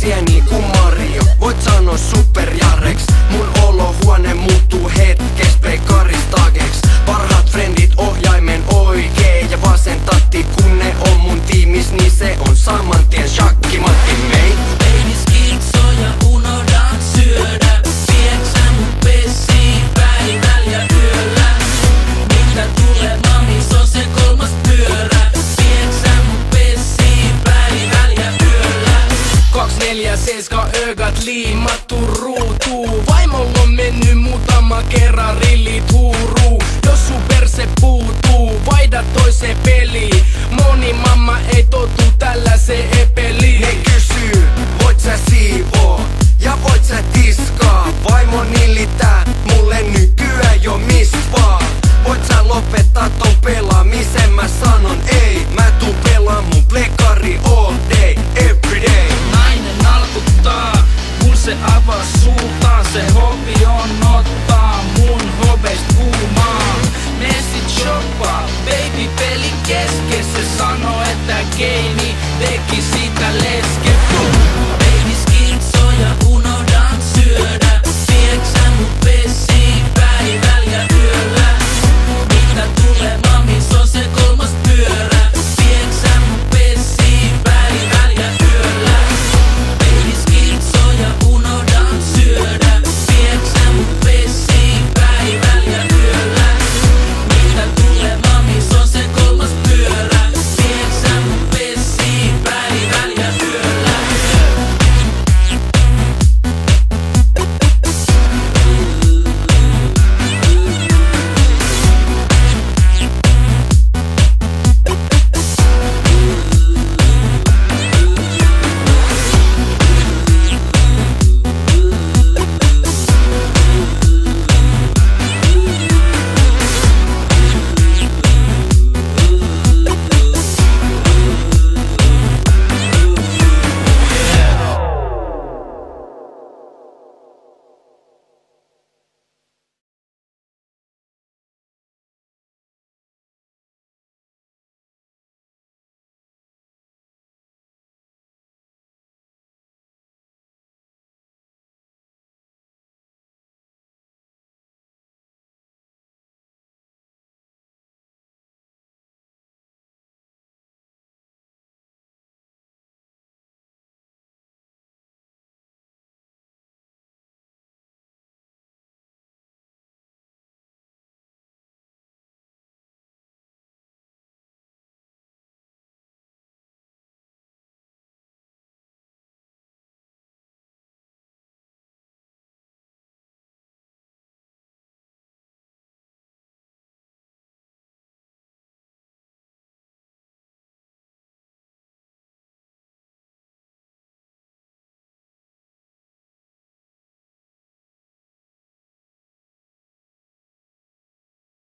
sieni ku Mario. Voit sanoa superjarreks. Mun olohuone muuttuu hetkes pekaristageeks. Parhaat frendit ohjaimen oikein ja vasen tatti. Kun ne on mun tiimis, niin se on saman tien shakkimatti mei. Baby skitsoja unohdan syödä. Vieksä mun pessiin päivällä ja yöllä. Mitä tulee mamis on se kolmas pyörä. Vieksä mun pessiin päivällä ja yöllä. 247 ögat liimattu ruutuu. Vaimolla on mennyt muutama kerran rillit huuruu. Jos sun perse puutuu, vaihda toiseen peliin. Moni mamma ei totu tällaiseen epeliin.